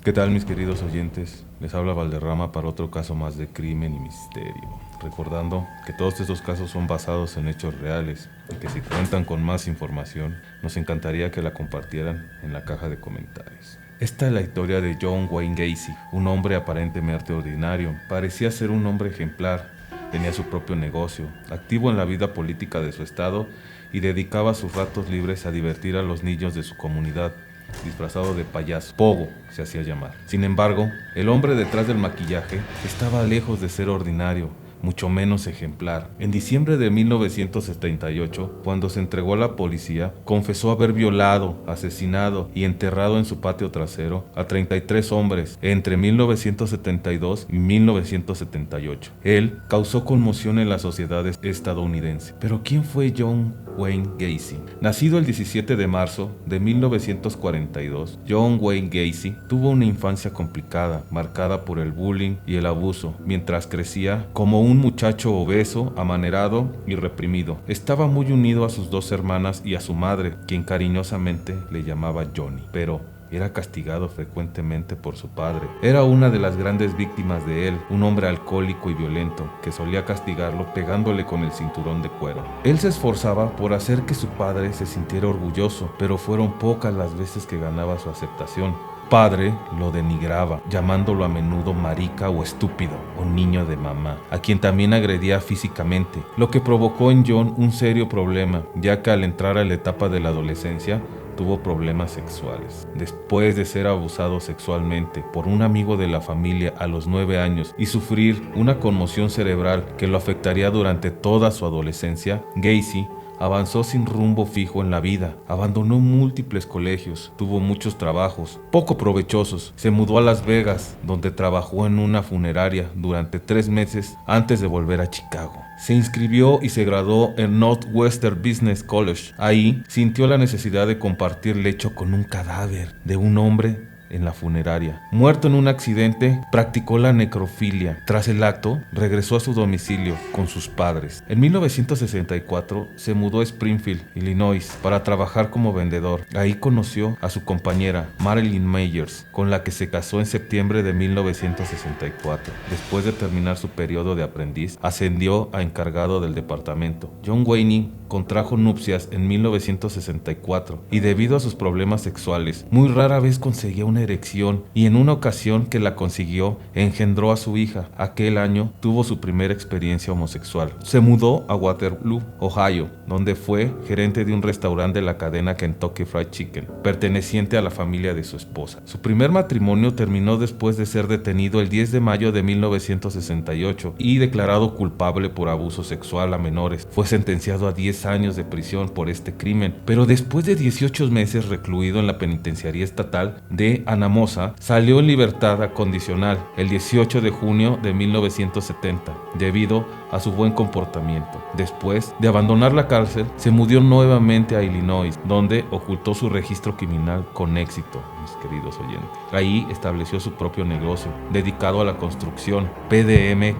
¿Qué tal, mis queridos oyentes? Les habla Valderrama para otro caso más de crimen y misterio. Recordando que todos estos casos son basados en hechos reales y que si cuentan con más información, nos encantaría que la compartieran en la caja de comentarios. Esta es la historia de John Wayne Gacy, un hombre aparentemente ordinario. Parecía ser un hombre ejemplar, tenía su propio negocio, activo en la vida política de su estado y dedicaba sus ratos libres a divertir a los niños de su comunidad. Disfrazado de payaso, Pogo se hacía llamar. Sin embargo, el hombre detrás del maquillaje estaba lejos de ser ordinario, mucho menos ejemplar. En diciembre de 1978, cuando se entregó a la policía, confesó haber violado, asesinado y enterrado en su patio trasero a 33 hombres entre 1972 y 1978. Él causó conmoción en la sociedad estadounidense. Pero ¿quién fue John Wayne Gacy? Nacido el 17 de marzo de 1942, John Wayne Gacy tuvo una infancia complicada, marcada por el bullying y el abuso, mientras crecía como un muchacho obeso, amanerado y reprimido. Estaba muy unido a sus dos hermanas y a su madre, quien cariñosamente le llamaba Johnny, pero era castigado frecuentemente por su padre. Era una de las grandes víctimas de él, un hombre alcohólico y violento, que solía castigarlo pegándole con el cinturón de cuero. Él se esforzaba por hacer que su padre se sintiera orgulloso, pero fueron pocas las veces que ganaba su aceptación. Padre lo denigraba, llamándolo a menudo marica o estúpido o niño de mamá, a quien también agredía físicamente, lo que provocó en John un serio problema, ya que al entrar a la etapa de la adolescencia, tuvo problemas sexuales. Después de ser abusado sexualmente por un amigo de la familia a los 9 años y sufrir una conmoción cerebral que lo afectaría durante toda su adolescencia, Gacy avanzó sin rumbo fijo en la vida, abandonó múltiples colegios, tuvo muchos trabajos, poco provechosos, se mudó a Las Vegas, donde trabajó en una funeraria durante 3 meses antes de volver a Chicago. Se inscribió y se graduó en Northwestern Business College. Ahí sintió la necesidad de compartir lecho con un cadáver de un hombre en la funeraria. Muerto en un accidente, practicó la necrofilia. Tras el acto, regresó a su domicilio con sus padres. En 1964 se mudó a Springfield, Illinois, para trabajar como vendedor. Ahí conoció a su compañera, Marilyn Myers, con la que se casó en septiembre de 1964. Después de terminar su periodo de aprendiz, ascendió a encargado del departamento. John Wayne contrajo nupcias en 1964 y debido a sus problemas sexuales, muy rara vez conseguía una erección, y en una ocasión que la consiguió, engendró a su hija. Aquel año tuvo su primera experiencia homosexual. Se mudó a Waterloo, Ohio, donde fue gerente de un restaurante de la cadena Kentucky Fried Chicken, perteneciente a la familia de su esposa. Su primer matrimonio terminó después de ser detenido el 10 de mayo de 1968 y declarado culpable por abuso sexual a menores. Fue sentenciado a 10 años de prisión por este crimen, pero después de 18 meses recluido en la penitenciaría estatal de Anamosa, salió en libertad condicional el 18 de junio de 1970, debido a su buen comportamiento. Después de abandonar la cárcel, se mudó nuevamente a Illinois, donde ocultó su registro criminal con éxito, mis queridos oyentes. Ahí estableció su propio negocio, dedicado a la construcción, PDM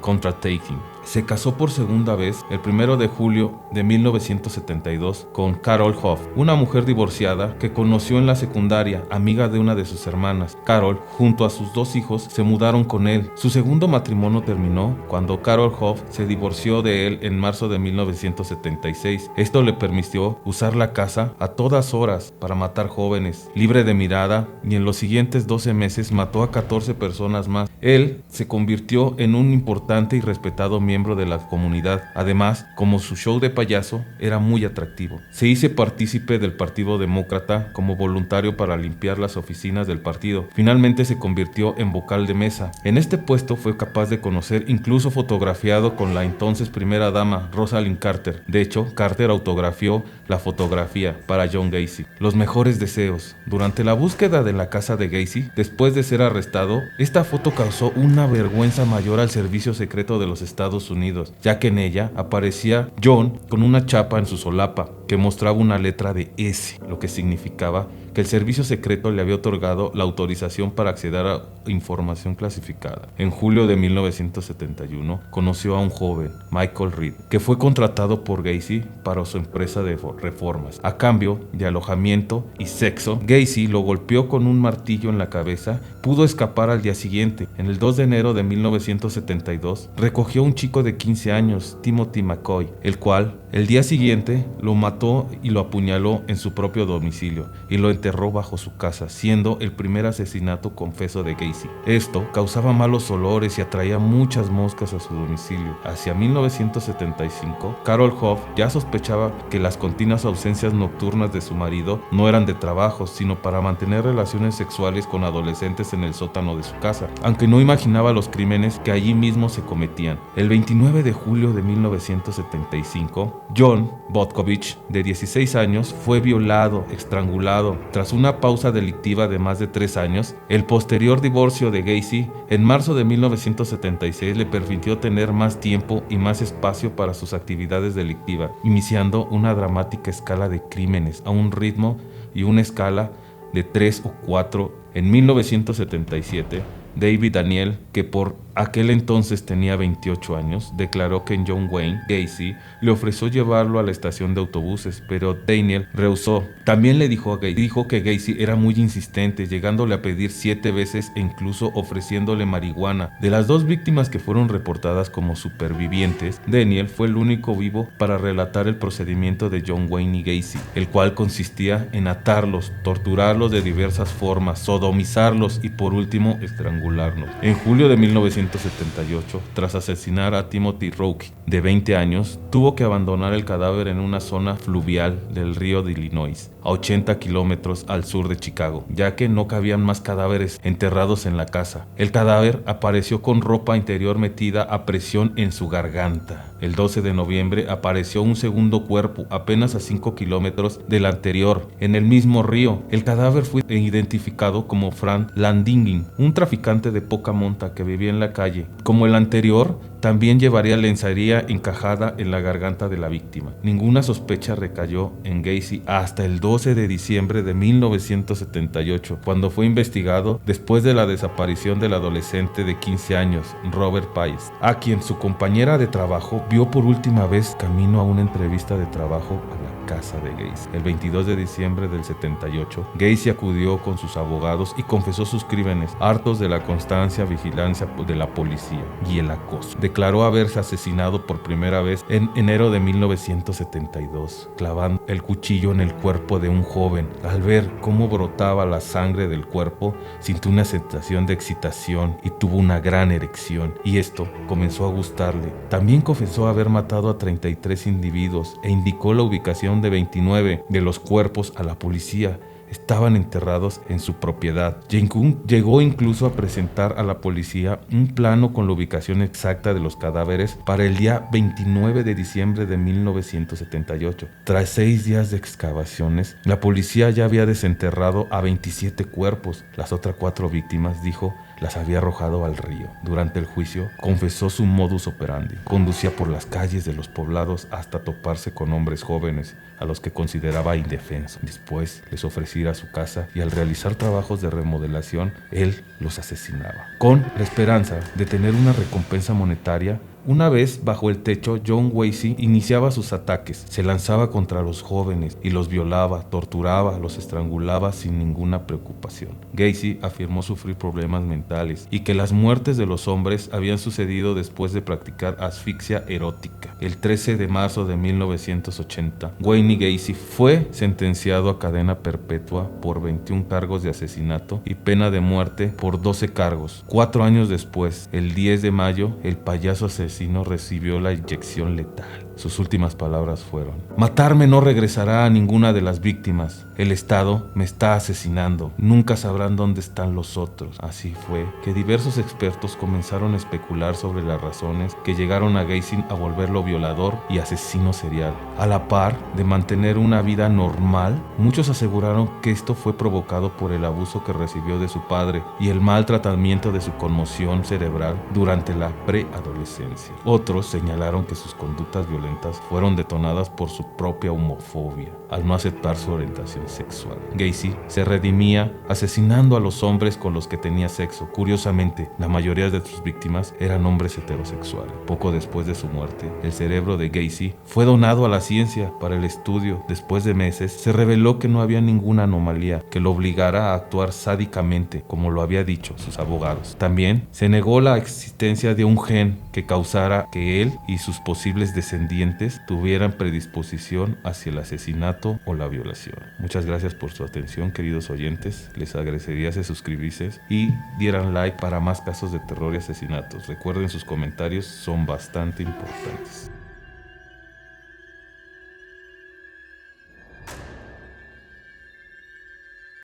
Contracting. Se casó por segunda vez el 1 de julio de 1972 con Carol Hoff, una mujer divorciada que conoció en la secundaria, amiga de una de sus hermanas. Carol, junto a sus 2 hijos, se mudaron con él. Su segundo matrimonio terminó cuando Carol Hoff se divorció de él en marzo de 1976. Esto le permitió usar la casa a todas horas para matar jóvenes, libre de mirada, y en los siguientes 12 meses mató a 14 personas más. Él se convirtió en un importante y respetado miembro de la comunidad. Además, como su show de payaso era muy atractivo, se hizo partícipe del Partido Demócrata como voluntario para limpiar las oficinas del partido. Finalmente se convirtió en vocal de mesa. En este puesto fue capaz de conocer, incluso fotografiado con la entonces primera dama, Rosalind Carter. De hecho, Carter autografió la fotografía para John Gacy. Los mejores deseos. Durante la búsqueda de la casa de Gacy, después de ser arrestado, esta foto causó una vergüenza mayor al servicio secreto de los Estados Unidos, ya que en ella aparecía John con una chapa en su solapa que mostraba una letra de S, lo que significaba que el servicio secreto le había otorgado la autorización para acceder a información clasificada. En julio de 1971 conoció a un joven, Michael Reed, que fue contratado por Gacy para su empresa de reformas. A cambio de alojamiento y sexo, Gacy lo golpeó con un martillo en la cabeza. Pudo escapar al día siguiente. En el 2 de enero de 1972 recogió a un chico de 15 años, Timothy McCoy, el cual el día siguiente lo mató y lo apuñaló en su propio domicilio y lo enterró bajo su casa, siendo el primer asesinato confeso de Gacy. Esto causaba malos olores y atraía muchas moscas a su domicilio. Hacia 1975, Carol Hoff ya sospechaba que las continuas ausencias nocturnas de su marido no eran de trabajo, sino para mantener relaciones sexuales con adolescentes en el sótano de su casa, aunque no imaginaba los crímenes que allí mismo se cometían. El 29 de julio de 1975, John Botkovich, de 16 años, fue violado, estrangulado. Tras una pausa delictiva de más de 3 años, el posterior divorcio de Gacy en marzo de 1976 le permitió tener más tiempo y más espacio para sus actividades delictivas, iniciando una dramática escala de crímenes a un ritmo y una escala de 3 o 4. En 1977, David Daniel, que por aquel entonces tenía 28 años, declaró que John Wayne Gacy le ofreció llevarlo a la estación de autobuses, pero Daniel rehusó. También le dijo que Gacy era muy insistente, llegándole a pedir 7 veces e incluso ofreciéndole marihuana. De las 2 víctimas que fueron reportadas como supervivientes, Daniel fue el único vivo para relatar el procedimiento de John Wayne y Gacy, el cual consistía en atarlos, torturarlos de diversas formas, sodomizarlos y por último estrangularlos. En julio de 1978, tras asesinar a Timothy Roque, de 20 años, tuvo que abandonar el cadáver en una zona fluvial del río de Illinois, a 80 kilómetros al sur de Chicago, ya que no cabían más cadáveres enterrados en la casa. El cadáver apareció con ropa interior metida a presión en su garganta. El 12 de noviembre apareció un segundo cuerpo, apenas a 5 kilómetros del anterior, en el mismo río. El cadáver fue identificado como Frank Landingin, un traficante de poca monta que vivía en la calle. Como el anterior, también llevaría lencería encajada en la garganta de la víctima. Ninguna sospecha recayó en Gacy hasta el 12 de diciembre de 1978, cuando fue investigado después de la desaparición del adolescente de 15 años, Robert Pais, a quien su compañera de trabajo vio por última vez camino a una entrevista de trabajo a la casa de Gacy. El 22 de diciembre del 78, Gacy acudió con sus abogados y confesó sus crímenes, hartos de la constancia, vigilancia de la policía y el acoso. Declaró haberse asesinado por primera vez en enero de 1972, clavando el cuchillo en el cuerpo de un joven. Al ver cómo brotaba la sangre del cuerpo, sintió una sensación de excitación y tuvo una gran erección, y esto comenzó a gustarle. También confesó haber matado a 33 individuos e indicó la ubicación de 29 de los cuerpos a la policía. Estaban enterrados en su propiedad. Llegó incluso a presentar a la policía un plano con la ubicación exacta de los cadáveres para el día 29 de diciembre de 1978. Tras 6 días de excavaciones, la policía ya había desenterrado a 27 cuerpos. Las otras 4 víctimas, dijo, las había arrojado al río. Durante el juicio, confesó su modus operandi. Conducía por las calles de los poblados hasta toparse con hombres jóvenes, a los que consideraba indefensos. Después les ofrecía ir a su casa y al realizar trabajos de remodelación, él los asesinaba, con la esperanza de tener una recompensa monetaria. Una vez bajo el techo, John Gacy iniciaba sus ataques. Se lanzaba contra los jóvenes y los violaba, torturaba, los estrangulaba sin ninguna preocupación. Gacy afirmó sufrir problemas mentales y que las muertes de los hombres habían sucedido después de practicar asfixia erótica. El 13 de marzo de 1980, Wayne Gacy fue sentenciado a cadena perpetua por 21 cargos de asesinato y pena de muerte por 12 cargos. 4 años después, el 10 de mayo, el payaso asesino recibió la inyección letal. Sus últimas palabras fueron: matarme no regresará a ninguna de las víctimas. El Estado me está asesinando. Nunca sabrán dónde están los otros. Así fue que diversos expertos comenzaron a especular sobre las razones que llegaron a Gacy a volverlo violador y asesino serial. A la par de mantener una vida normal, muchos aseguraron que esto fue provocado por el abuso que recibió de su padre y el mal tratamiento de su conmoción cerebral durante la preadolescencia. Otros señalaron que sus conductas violentas violentas fueron detonadas por su propia homofobia, al no aceptar su orientación sexual. Gacy se redimía asesinando a los hombres con los que tenía sexo. Curiosamente, la mayoría de sus víctimas eran hombres heterosexuales. Poco después de su muerte, el cerebro de Gacy fue donado a la ciencia para el estudio. Después de meses, se reveló que no había ninguna anomalía que lo obligara a actuar sádicamente, como lo había dicho sus abogados. También se negó la existencia de un gen que causara que él y sus posibles descendientes tuvieran predisposición hacia el asesinato o la violación. Muchas gracias por su atención, queridos oyentes. Les agradecería si suscribiesen y dieran like para más casos de terror y asesinatos. Recuerden, sus comentarios son bastante importantes.